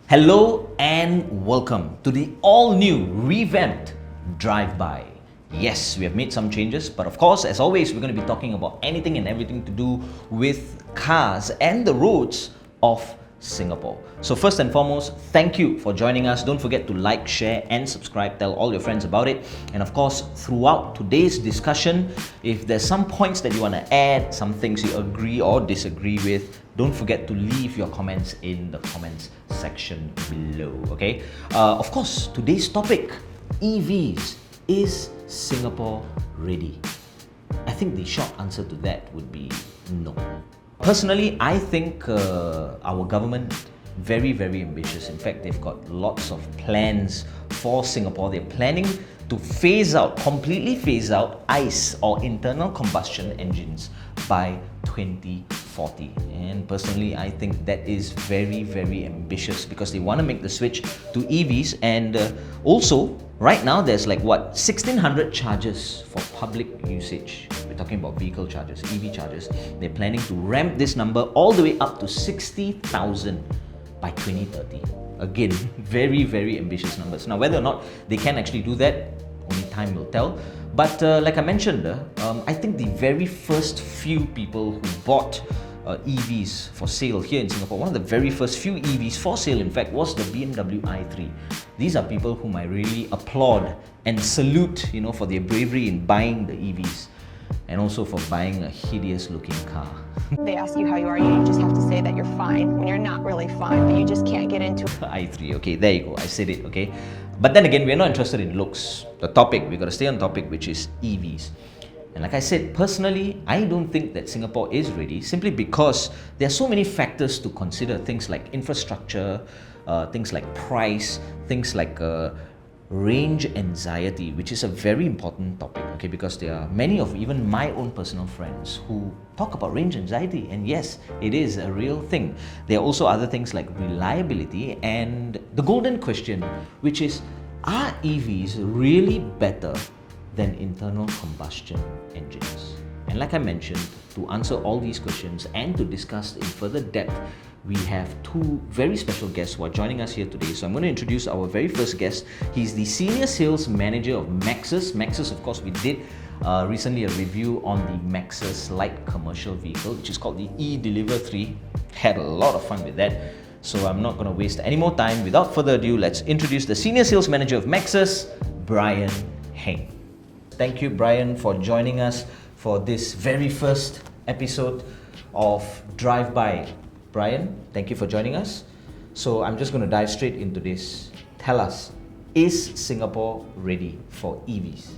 Hello and welcome to the all-new revamped Drive-By. Yes, we have made some changes, but of course, as always, we're going to be talking about anything and everything to do with cars and the roads of Singapore. So first and foremost, thank you for joining us. Don't forget to like, share and subscribe. Tell all your friends about it. And of course, throughout today's discussion, if there's some points that you want to add, some things you agree or disagree with, don't forget to leave your comments in the comments section below, okay? Of course, today's topic, EVs. Is Singapore ready? I think the short answer to that would be no. Personally, I think our government very ambitious. In fact, they've got lots of plans for Singapore. They're planning to completely phase out ICE or internal combustion engines by 2040. And personally, I think that is very ambitious because they want to make the switch to EVs. And also, right now, there's like 1,600 chargers for public usage. We're talking about vehicle chargers, EV chargers. They're planning to ramp this number all the way up to 60,000 by 2030. Again, very ambitious numbers. Now, whether or not they can actually do that, only time will tell. But like I mentioned, I think the very first few people who bought EVs for sale here in Singapore, one of the very first few EVs for sale, in fact, was the BMW i3. These are people whom I really applaud and salute, for their bravery in buying the EVs and also for buying a hideous-looking car. They ask you how you are, you just have to say that you're fine when you're not really fine, but you just can't get into i3, okay, there you go, I said it, okay. But then again, we're not interested in looks. The topic, we've got to stay on topic, which is EVs. And like I said, personally, I don't think that Singapore is ready simply because there are so many factors to consider. Things like infrastructure, things like price, things like range anxiety, which is a very important topic, okay, because there are many of even my own personal friends who talk about range anxiety, and yes, it is a real thing. There are also other things like reliability and the golden question, which is, are EVs really better than internal combustion engines? And like I mentioned, to answer all these questions and to discuss in further depth, we have two very special guests who are joining us here today. So I'm going to introduce our very first guest. He's the Senior Sales Manager of Maxus. Maxus, of course, we did recently a review on the Maxus light commercial vehicle, which is called the e-Deliver 3. Had a lot of fun with that. So I'm not going to waste any more time. Without further ado, let's introduce the Senior Sales Manager of Maxus, Bryan Heng. Thank you, Bryan, for joining us for this very first episode of Drive-By. Bryan, thank you for joining us. So I'm just going to dive straight into this. Tell us, is Singapore ready for EVs?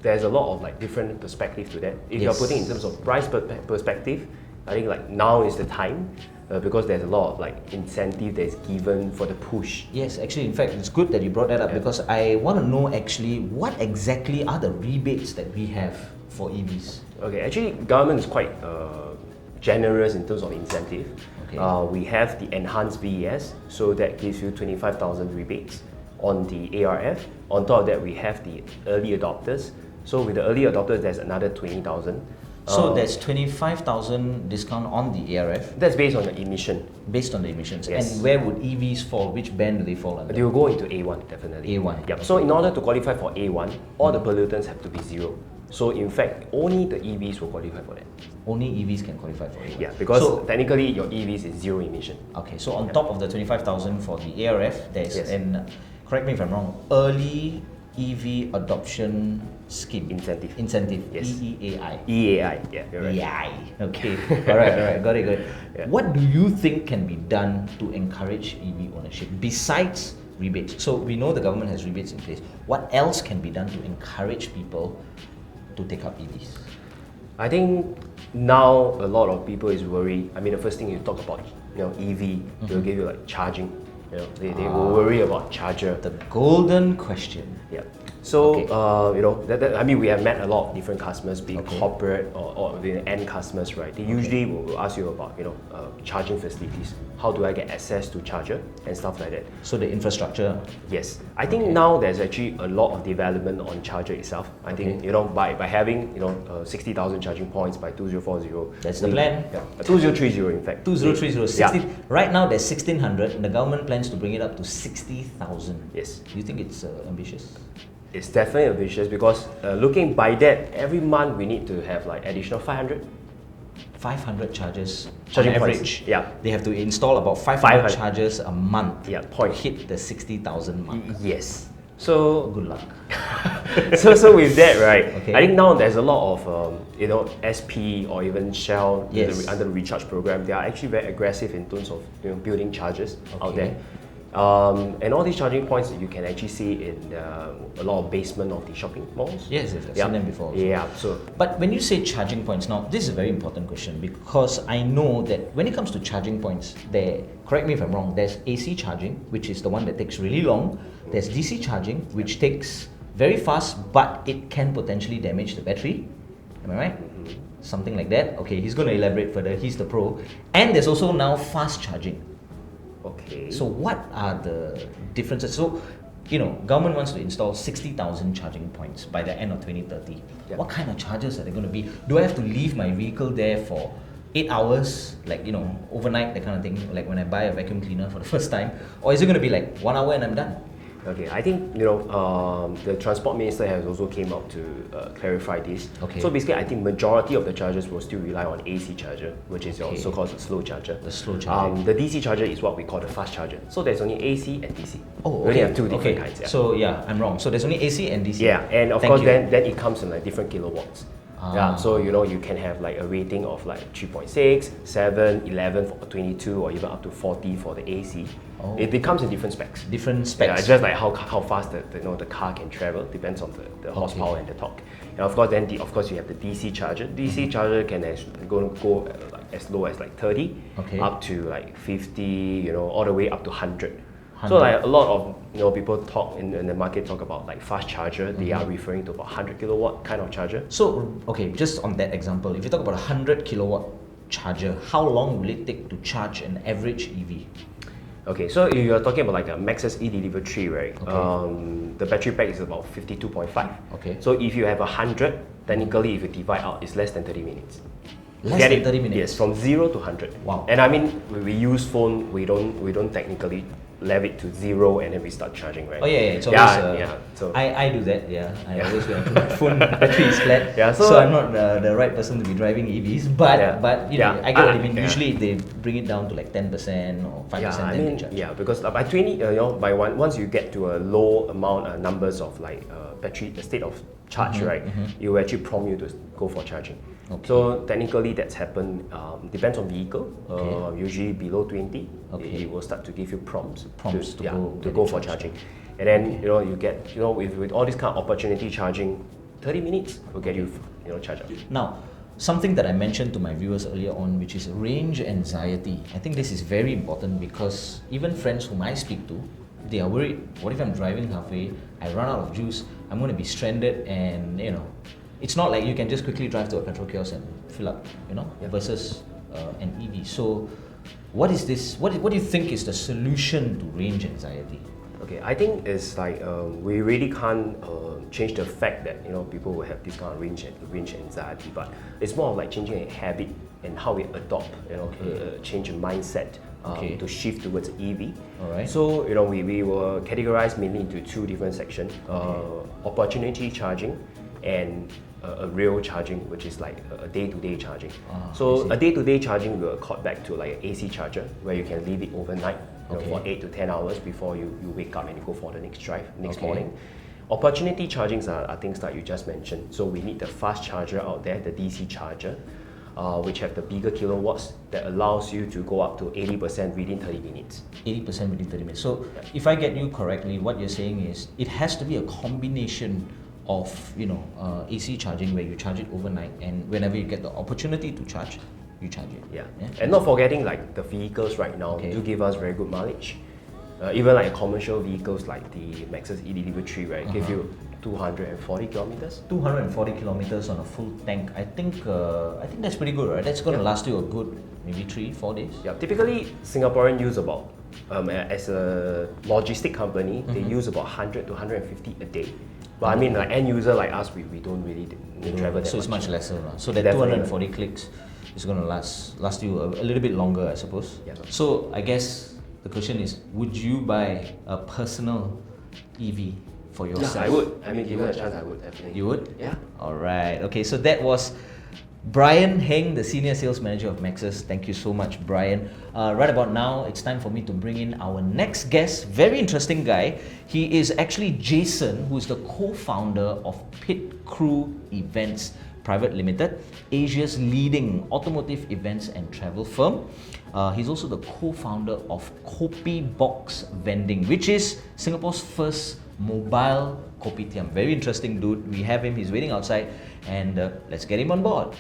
There's a lot of different perspective to that. If you're putting in terms of price perspective, I think now is the time because there's a lot of incentive that's given for the push. Yes, actually, in fact, it's good that you brought that up because I want to know actually what exactly are the rebates that we have for EVs. Okay, actually, government is quite generous in terms of incentive. Okay. We have the enhanced VES, so that gives you 25,000 rebates on the ARF. On top of that, we have the early adopters. So with the early adopters, there's another 20,000. So there's 25,000 discount on the ARF? That's based on the emission. Based on the emissions. Yes. And where would EVs fall? Which band do they fall under? They will go into A1, definitely. A1. Yep. So in order to qualify for A1, all the pollutants have to be zero. So in fact, only the EVs will qualify for that. Only EVs can qualify for it. Yeah, because technically your EVs is zero emission. Okay, so on top of the 25,000 for the ARF, there's an, correct me if I'm wrong, early EV adoption scheme. Incentive. Yes. EEAI. EEAI, yeah, you're right. EEAI. Okay, alright, got it. Yeah. What do you think can be done to encourage EV ownership besides rebates? So we know the government has rebates in place. What else can be done to encourage people to take up EVs? I think now a lot of people is worried. I mean, the first thing you talk about, EV, they'll give you charging. They will worry about charger. The golden question. Yeah. So, Okay. you know, I mean, we have met a lot of different customers, be it corporate or the end customers, right? They usually will ask you about, you know, charging facilities. How do I get access to charger and stuff like that? So the infrastructure. Yes, I think now there's actually a lot of development on charger itself. I think, you know, by having, you know, 60,000 charging points by 2040. That's the plan. Yeah, 2030 in fact. 2030, 60. Yeah. Right now there's 1600 and the government plans to bring it up to 60,000. Yes. Do you think it's ambitious? It's definitely ambitious because looking by that, every month we need to have like additional 500. 500 chargers Charging on points. average. Yeah. They have to install about 500 500. chargers a month Yeah, to point. hit the 60,000 mark. Yes. So Good luck. so with that, right? Okay. I think now there's a lot of you know, SP or even Shell Yes. under the recharge program. They are actually very aggressive in terms of, you know, building chargers out Okay. there. And all these charging points you can actually see in a lot of basement of the shopping malls. Yes, I've seen them before also. Yeah. So But when you say charging points, now this is a very important question because I know that when it comes to charging points, there, correct me if I'm wrong, there's AC charging, which is the one that takes really long. There's DC charging, which takes very fast, but it can potentially damage the battery. Am I right? Something like that. Okay, he's going to elaborate further. He's the pro. And there's also now fast charging. okay. So what are the differences? So, you know, government wants to install 60,000 charging points by the end of 2030. Yeah. What kind of charges are they going to be? Do I have to leave my vehicle there for 8 hours, like, you know, overnight, that kind of thing, like when I buy a vacuum cleaner for the first time? Or is it going to be like 1 hour and I'm done? Okay, I think, you know, the transport minister has also came out to clarify this. Okay. So basically, I think majority of the chargers will still rely on AC charger, which is your Okay. so-called slow charger. The slow charger. The DC charger is what we call the fast charger. So there's only AC and DC. Oh, We only okay. have two different Okay. kinds. Yeah. So yeah, I'm wrong. So there's only AC and DC. Yeah, and of Thank course you. then it comes in like different kilowatts. Yeah, so you know, you can have like a rating of like 3.6, 7, 11 for 22, or even up to 40 for the AC. Oh. It comes in different specs. Different Yeah, specs. it's just like how fast the car can travel, depends on the horsepower and the torque. And of course then of course you have the DC charger. DC charger can go like as low as like 30, Okay. up to like 50, you know, all the way up to 100. So 100. like a lot of, you know, people talk in the market talk about like fast charger. They Mm-hmm. are referring to about 100 kilowatt kind of charger. So, okay, just on that example, if you talk about a 100 kilowatt charger, how long will it take to charge an average EV? Okay, so if you're talking about like a Maxus e-Deliver 3, right? Okay. The battery pack is about 52.5. Okay. So if you have 100, technically if you divide out, it's less than 30 minutes. Less Get than it? 30 minutes? Yes, from 0 to 100. Wow. And I mean, when we use phone, we don't technically leave it to 0 and then we start charging, right? Oh yeah, it's always, yeah. So I do that, yeah. I Yeah. always when my phone battery is flat, Yeah, so, so- I'm not the right person to be driving EVs, but Yeah. but you know, Yeah. I get what you mean. Yeah. Usually they bring it down to like 10% or 5%, yeah, I then mean, they charge. yeah, because by 20, you know, once you get to a low amount, numbers of like battery, the state of charge, right, it will actually prompt you to go for charging. Okay. So technically, that's happened. Depends on vehicle. Okay. Usually below 20, Okay. it will start to give you prompts To yeah, go to get go it for charged. charging. And then you know you get, you know, with all this kind of opportunity charging, 30 minutes will get you, you know, charge up. Now, something that I mentioned to my viewers earlier on, which is range anxiety. I think this is very important because even friends whom I speak to, they are worried. What if I'm driving halfway, I run out of juice, I'm going to be stranded, and you know, it's not like you can just quickly drive to a petrol kiosk and fill up, you know, versus an EV. So, what is this? What do you think is the solution to range anxiety? Okay, I think it's like we really can't change the fact that, you know, people will have this kind of range anxiety, but it's more of like changing a habit and how we adopt, you know, change a mindset to shift towards EV. Alright. So you know, we were categorized mainly into two different sections: opportunity charging and a real charging, which is like a day-to-day charging. I So see. a day-to-day charging will accord back to like an AC charger, where you can leave it overnight, you know, for 8 to 10 hours before you wake up and you go for the next drive, next morning. Opportunity chargings are things like you just mentioned. So we need the fast charger out there, the DC charger, which have the bigger kilowatts that allows you to go up to 80% within 30 minutes. 80% within 30 minutes. So, if I get you correctly, what you're saying is it has to be a combination of, you know, AC charging where you charge it overnight, and whenever you get the opportunity to charge, you charge it. Yeah. And not forgetting like the vehicles right now do give us very good mileage. Even like commercial vehicles like the Maxus e-Deliver 3, right, give you 240 kilometers. 240 kilometers on a full tank. I think that's pretty good, right? That's going to last you a good maybe 3-4 days. Yeah, typically Singaporean use about as a logistic company, they use about 100 to 150 a day. But I mean, like end user like us, we don't really travel that So it's much lesser. So that Definitely. 240 clicks is going to last you a little bit longer, I suppose. Yeah. So I guess the question is, would you buy a personal EV for yourself? Yeah, I would. I mean, given a chance, I would definitely. You would? Yeah. All right. Okay, so that was Bryan Heng, the Senior Sales Manager of Maxus. Thank you so much, Bryan. Right about now, it's time for me to bring in our next guest. Very interesting guy. He is actually Jason, who is the co-founder of Pitcrew Events Private Limited, Asia's leading automotive events and travel firm. He's also the co-founder of Kopi Box Vending, which is Singapore's first mobile kopitiam. Very interesting dude. We have him. He's waiting outside, and let's get him on board.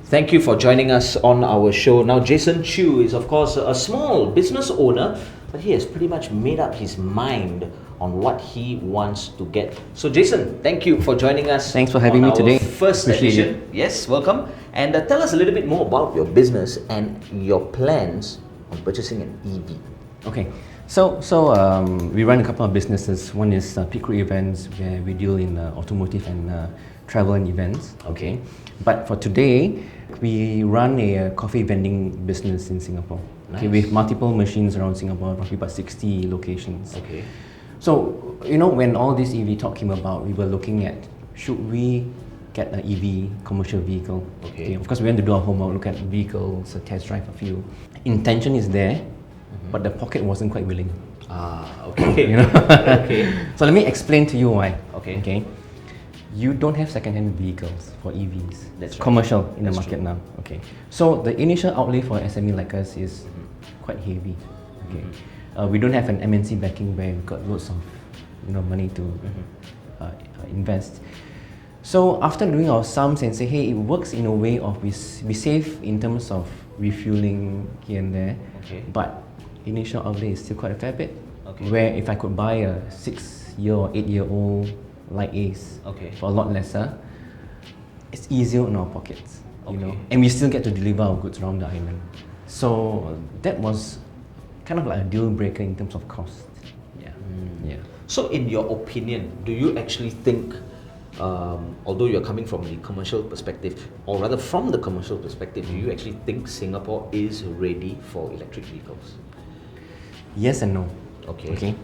Thank you for joining us on our show. Now, Jason Chew is, of course, a small business owner, but he has pretty much made up his mind on what he wants to get. So, Jason, thank you for joining us. Thanks for having me today. First edition. Yes, welcome. And tell us a little bit more about your business and your plans on purchasing an EV. Okay, so we run a couple of businesses. One is Pitcrew Events, where we deal in automotive and travel and events. Okay, but for today, we run a coffee vending business in Singapore. Nice. Okay, with multiple machines around Singapore, roughly about 60 locations. Okay. So, you know, when all this EV talk came about, we were looking at, should we get an EV commercial vehicle? Okay. Of course, we went to do our homework, look at vehicles, test drive a few. Intention is there, but the pocket wasn't quite willing. Okay. You know? Okay. So let me explain to you why. Okay. You don't have second-hand vehicles for EVs. That's right. Commercial in the That's market true. now. Okay. So the initial outlay for SME like us is quite heavy. Okay. We don't have an MNC backing where we've got loads of money to invest. So after doing our sums and say, hey, it works in a way of we save in terms of refueling here and there, Okay. but initial outlay is still quite a fair bit. Okay. Where if I could buy a 6-year or 8-year-old Light Ace Okay. for a lot lesser, it's easier in our pockets, Okay. and we still get to deliver our goods around the island. So that was kind of like a deal breaker in terms of cost. Yeah. Yeah. So, in your opinion, do you actually think, although you're coming from the commercial perspective, or rather from the commercial perspective, do you actually think Singapore is ready for electric vehicles? Yes and no. Okay. Okay.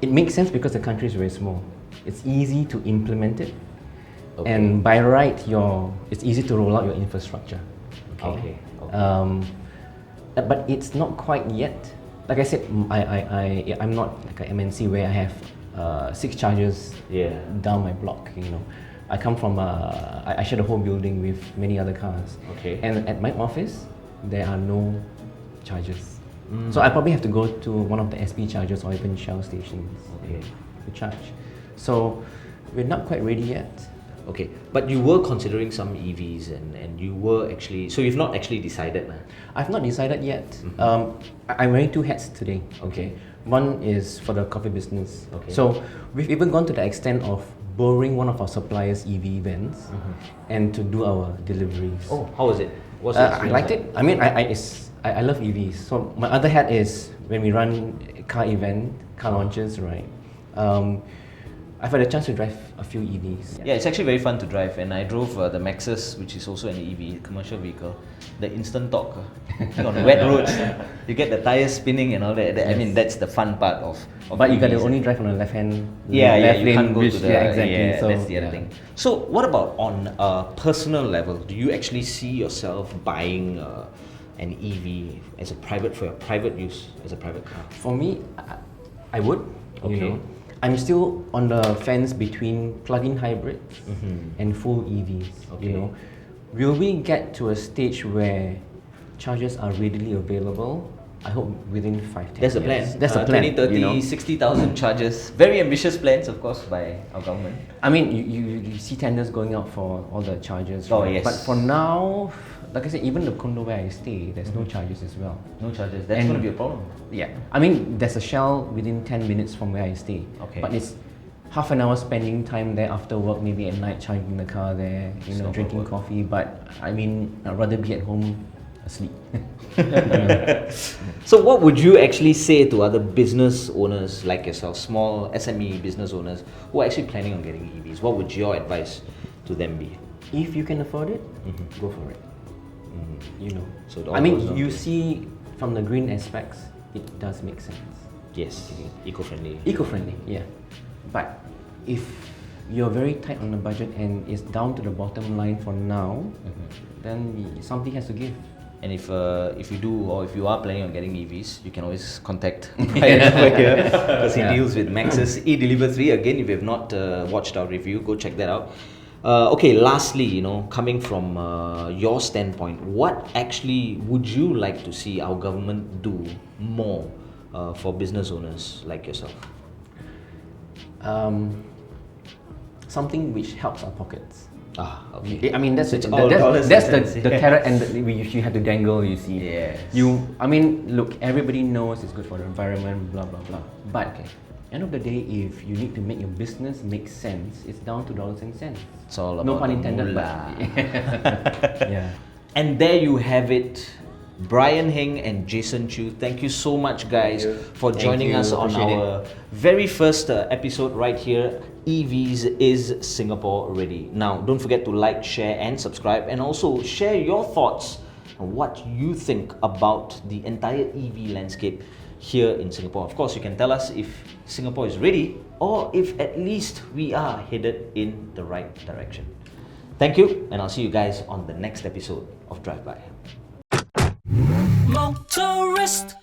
It makes sense because the country is very small. It's easy to implement it, and by right, it's easy to roll out your infrastructure. Okay. But it's not quite yet. Like I said, I'm not like an MNC where I have 6 chargers down my block. I come from I share the whole building with many other cars. Okay. And at my office, there are no chargers. So I probably have to go to one of the SP chargers or even Shell stations to charge. So we're not quite ready yet. Okay, but you were considering some EVs and you were actually, so you've not actually decided? I've not decided yet. I'm wearing 2 hats today. Okay. One is for the coffee business. Okay. So we've even gone to the extent of borrowing one of our suppliers' EV vans and to do our deliveries. Oh, how was it? What's I liked it. I mean, I love EVs. So my other hat is when we run car launches, right? I've had a chance to drive a few EVs. Yeah, it's actually very fun to drive, and I drove the Maxus, which is also an EV, commercial vehicle. The instant torque on wet roads, you get the tires spinning and all that. I mean, that's the fun part of But you got to EVs. only drive on the left hand. Yeah, you can't go to the exactly. So, that's the other thing. So, what about on a personal level? Do you actually see yourself buying an EV as a private for your private use as a private car? For me, I would. Okay. I'm still on the fence between plug-in hybrids and full EVs. Okay. Will we get to a stage where chargers are readily available? I hope within 5-10 That's the years. plan. That's the plan. 2030, 60,000 chargers. Very ambitious plans, of course, by our government. I mean, you see tenders going out for all the chargers. Oh, right? yes. But for now, like I said, even the condo where I stay, there's no chargers as well. No chargers. That's And- going to be a problem. Yeah, I mean, there's a Shell within 10 minutes from where I stay. Okay. But it's half an hour spending time there after work, maybe at night charging the car there, drinking coffee. But I mean, I'd rather be at home asleep. So what would you actually say to other business owners like yourself, small SME business owners who are actually planning on getting EVs? What would your advice to them be? If you can afford it, go for it. So it all I goes mean, down you to- see from the green aspects, it does make sense. Yes, eco-friendly. Eco-friendly, yeah. But if you're very tight on the budget and it's down to the bottom line for now, then something has to give. And if you do, or if you are planning on getting EVs, you can always contact Bryan over here because he deals with Maxus e-Deliver 3. Again, if you have not watched our review, go check that out. Okay, lastly, coming from your standpoint, what actually would you like to see our government do more for business owners like yourself? Something which helps our pockets. Okay. I mean, that's It's all dollars that's and the cents. carrot and you have to dangle, you see. Yes. I mean, look, everybody knows it's good for the environment, blah, blah, blah. But end of the day, if you need to make your business make sense, it's down to dollars and cents. It's all No about pun the intended, moolah. but yeah. And there you have it. Bryan Heng and Jason Chu, thank you so much, guys, for joining us on our very first episode right here. EVs is Singapore ready. Now, don't forget to like, share, and subscribe, and also share your thoughts on what you think about the entire EV landscape here in Singapore. Of course, you can tell us if Singapore is ready or if at least we are headed in the right direction. Thank you, and I'll see you guys on the next episode of Drive By. Motorist.